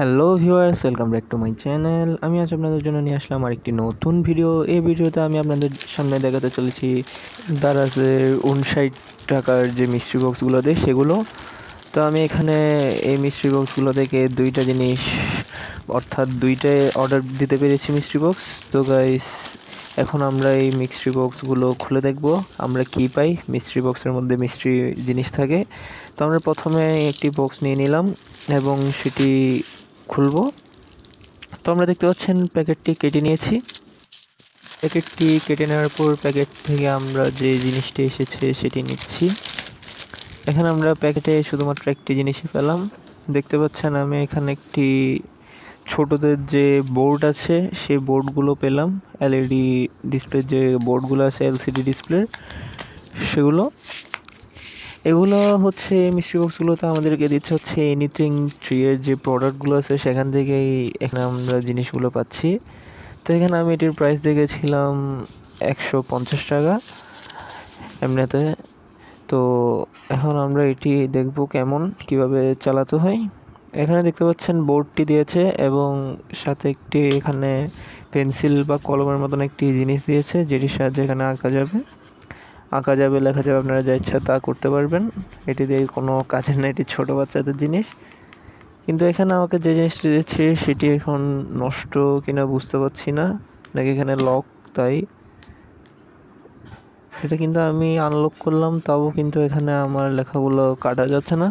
Hello viewers, welcome back to my channel. আমি আজ আপনাদের জন্য নিয়ে আসলাম আরেকটি নতুন ভিডিও। এই ভিডিওতে আমি আপনাদের সামনে দেখাতে চলেছি দারাজের 59 টাকার যে মিস্ট্রি বক্সগুলো দেয় সেগুলো। তো আমি এখানে এই মিস্ট্রি বক্সগুলো থেকে দুইটা জিনিস অর্থাৎ দুইটায় অর্ডার দিতে পেরেছি মিস্ট্রি বক্স। তো গাইস, এখন আমরা এই মিস্ট্রি বক্সগুলো খুলে দেখব আমরা কি পাই। মিস্ট্রি বক্সের মধ্যে মিস্ট্রি জিনিস থাকে। তো আমরা প্রথমে একটি বক্স নিয়ে নিলাম এবং সেটি খুলবো। তো আমরা দেখতে পাচ্ছেন প্যাকেটটি কেটে নিয়েছি। প্যাকেটটি কেটে নেওয়ার পর প্যাকেট থেকে আমরা যে জিনিসটি এসেছে সেটি নিচ্ছি। এখানে আমরা প্যাকেটে শুধুমাত্র একটি জিনিসই পেলাম। দেখতে পাচ্ছেন আমি এখানে একটি ছোটদের যে বোর্ড আছে সেই বোর্ডগুলো পেলাম। এলইডি ডিসপ্লে যে বোর্ডগুলো আছে এলসিডি ডিসপ্লে সেগুলো। এগুলো হচ্ছে মিস্ট্রি বক্সগুলোতে আমাদেরকে দিচ্ছে হচ্ছে এনিথিং ট্রি এর যে প্রোডাক্টগুলো আছে সেখান থেকেই এখানে আমরা জিনিসগুলো পাচ্ছি। তো এখানে আমি এটির প্রাইস দেখেছিলাম 150 টাকা এমনিতে। তো এখন আমরা এটি দেখব কিভাবে চালাতে হয়। এখানে দেখতে পাচ্ছেন বোর্ডটি দিয়েছে এবং সাথে একটি এখানে পেন্সিল বা কলমের মতন একটি জিনিস দিয়েছে যেটির সাহায্যে এখানে আঁকা যাবে, লেখা যাবে, আপনারা যা ইচ্ছা তা করতে পারবেন। এটি দিয়ে কোনো কাজের না, এটি ছোটো বাচ্চাদের জিনিস। কিন্তু এখানে আমাকে যে জিনিসটি দিচ্ছে সেটি এখন নষ্ট কিনা বুঝতে পারছি না, নাকি এখানে লক, তাই এটা কিন্তু আমি আনলক করলাম, তাও কিন্তু এখানে আমার লেখাগুলো কাটা যাচ্ছে না।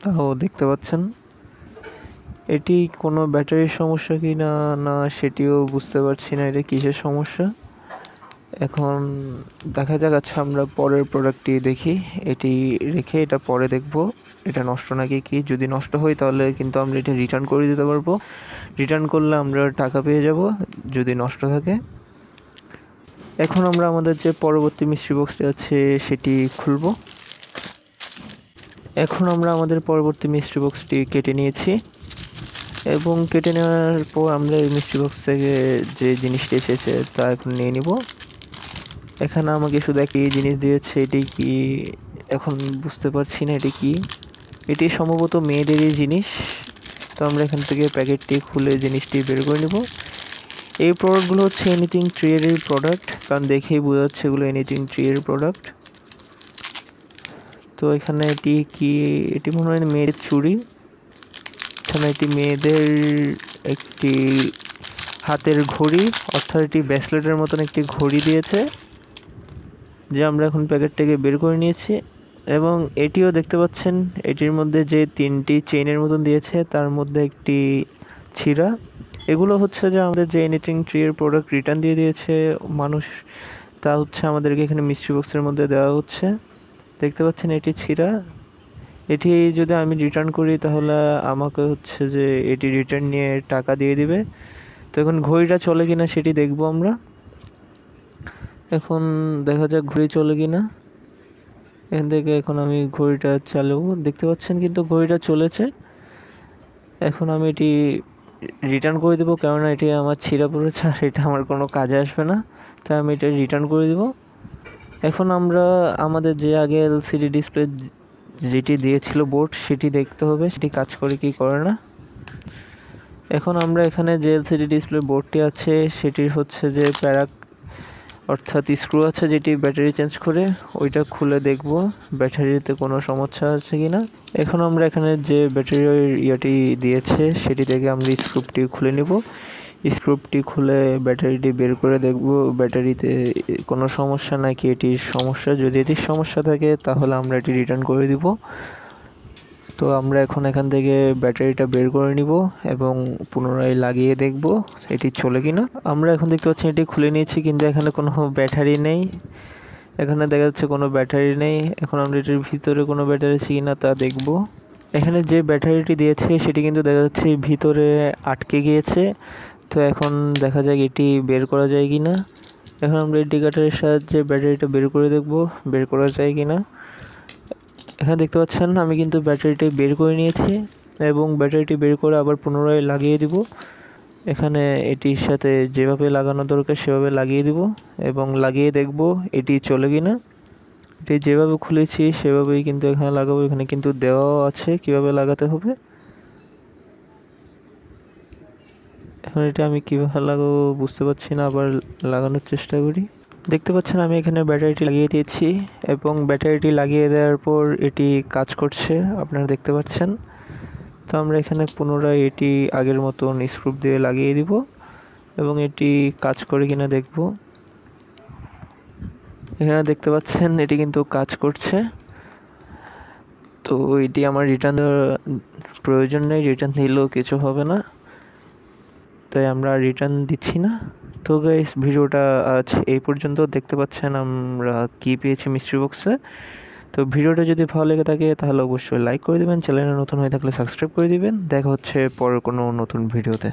তাও দেখতে পাচ্ছেন এটি কোনো ব্যাটারির সমস্যা কি না না সেটিও বুঝতে পারছি না, এটা কিসের সমস্যা। এখন দেখা যাক, আচ্ছা আমরা পরের প্রোডাক্টটি দেখি। এটি রেখে এটা পরে দেখব এটা নষ্ট নাকি কি। যদি নষ্ট হয় তাহলে কিন্তু আমরা এটা রিটার্ন করে দিতে পারবো। রিটার্ন করলে আমরা টাকা পেয়ে যাব যদি নষ্ট থাকে। এখন আমরা আমাদের যে পরবর্তী মিস্ট্রি বক্সটি আছে সেটি খুলব। এখন আমরা আমাদের পরবর্তী মিস্ট্রি বক্সটি কেটে নিয়েছি এবং কেটে নেওয়ার পর আমরা এই মিস্ট্রি বক্স থেকে যে জিনিসটি এসেছে তা এখন নিয়ে নিব। এখানে আমাকে শুধু একটি জিনিস দিয়েছে, এটি কি এখন বুঝতে পারছি না এটি কি। এটি সম্ভবত মেয়েদেরই জিনিস। তো আমরা এখান থেকে প্যাকেটটি খুলে জিনিসটি বের করে নেব। এই প্রোডাক্টগুলো হচ্ছে এনিথিং ট্রি এর প্রোডাক্ট, কারণ দেখেই বোঝা যাচ্ছে এগুলো এনিথিং ট্রি এর প্রোডাক্ট। তো এখানে এটি কি, এটি মনে হয় মেয়েদের চুড়ি। এখানে এটি মেয়েদের একটি হাতের ঘড়ি, অর্থাৎ এটি ব্রেসলেটের মতন একটি ঘড়ি দিয়েছে যে আমরা এখন প্যাকেট থেকে বের করে নিয়েছি। এবং এটিও দেখতে পাচ্ছেন এটির মধ্যে যে তিনটি চেইনের মতন দিয়েছে তার মধ্যে একটি ছিঁড়া। এগুলো হচ্ছে যে আমাদের যে এনিথিং ট্রি এর প্রোডাক্ট রিটার্ন দিয়ে দিয়েছে মানুষ, তা হচ্ছে আমাদেরকে এখানে মিস্ট্রি বক্সের মধ্যে দেওয়া হচ্ছে। দেখতে পাচ্ছেন এটি ছিঁড়া। এটি যদি আমি রিটার্ন করি তাহলে আমাকে হচ্ছে যে এটি রিটার্ন নিয়ে টাকা দিয়ে দিবে। তো এখন ঘড়িটা চলে কিনা সেটি দেখবো আমরা। এখন দেখা যাক ঘড়ি চলে কিনা। এখান থেকে এখন আমি ঘড়িটা চালাবো, দেখতে পাচ্ছেন কিন্তু ঘড়িটা চলেছে। এখন আমি এটি রিটার্ন করে দেবো, কেননা এটি আমার ছিঁড়া পড়েছে আর এটা আমার কোনো কাজে আসবে না, তাই আমি এটা রিটার্ন করে দেবো। এখন আমরা আমাদের যে আগে এলসিডি ডিসপ্লে যেটি দিয়েছিল বোর্ড সেটি দেখতে হবে সেটি কাজ করে কি করে না। এখন আমরা এখানে যে এলসিডি ডিসপ্লে বোর্ডটি আছে সেটির হচ্ছে যে প্যারাক অর্থাৎ স্ক্রু আছে যেটি ব্যাটারি চেঞ্জ করে, ওইটা খুলে দেখব ব্যাটারিতে কোনো সমস্যা আছে কিনা। এখন আমরা এখানে যে ব্যাটারির ইয়েটি দিয়েছে সেটি থেকে আমরা স্ক্রুপটি খুলে নেব। স্ক্রুপটি খুলে ব্যাটারিটি বের করে দেখব ব্যাটারিতে কোনো সমস্যা নাকি এটির সমস্যা। যদি এটির সমস্যা থাকে তাহলে আমরা এটি রিটার্ন করে দিব। তো আমরা এখন এখান থেকে ব্যাটারিটা বের করে নিব এবং পুনরায় লাগিয়ে দেখব এটি চলে কিনা। আমরা এখন দেখতে পাচ্ছি এটি খুলে নিয়েছি কিন্তু এখানে কোনো ব্যাটারি নেই। এখানে দেখা যাচ্ছে কোনো ব্যাটারি নেই। এখন আমরা এটির ভিতরে কোনো ব্যাটারি আছে কিনা তা দেখব। এখানে যে ব্যাটারিটি দিয়েছে সেটি কিন্তু দেখা যাচ্ছে ভিতরে আটকে গিয়েছে। তো এখন দেখা যাক এটি বের করা যায় কিনা। এখন আমরা ইন্ডিকেটরের সাহায্যে ব্যাটারিটা বের করে দেখব বের করা যায় কিনা। এখানে দেখতে পাচ্ছেন আমি কিন্তু ব্যাটারিটি বের করে নিয়েছি এবং ব্যাটারিটি বের করে আবার পুনরায় লাগিয়ে দিব। এখানে এটির সাথে যেভাবে লাগানো দরকার সেভাবে লাগিয়ে দিব এবং লাগিয়ে দেখব এটি চলে কিনা। এটি যেভাবে খুলেছি সেভাবেই কিন্তু এখানে লাগাবো। এখানে কিন্তু দেওয়াও আছে কিভাবে লাগাতে হবে। এখন এটা আমি কীভাবে লাগাবো বুঝতে পারছি না, আবার লাগানোর চেষ্টা করি। দেখতে পাচ্ছেন আমি এখানে ব্যাটারিটি লাগিয়ে দিয়েছি এবং ব্যাটারিটি লাগিয়ে দেওয়ার পর এটি কাজ করছে, আপনারা দেখতে পাচ্ছেন। তো আমরা এখানে পুনরায় এটি আগের মতন স্ক্রু দিয়ে লাগিয়ে দিব এবং এটি কাজ করে কিনা দেখব। এখানে দেখতে পাচ্ছেন এটি কিন্তু কাজ করছে। তো এটি আমার রিটার্ন দেওয়ার প্রয়োজন নেই, রিটার্ন দিলেও কিছু হবে না, তাই আমরা রিটার্ন দিচ্ছি না। তো গাইস, ভিডিওটা আজ এই পর্যন্ত। দেখতে পাচ্ছেন আমরা কি পেয়েছি মিস্ট্রি বক্সে। তো ভিডিওটা যদি ভালো লেগে থাকে তাহলে অবশ্যই লাইক করে দিবেন, চ্যানেলে নতুন হয়ে থাকলে সাবস্ক্রাইব করে দিবেন। দেখা হচ্ছে পরের কোনো নতুন ভিডিওতে।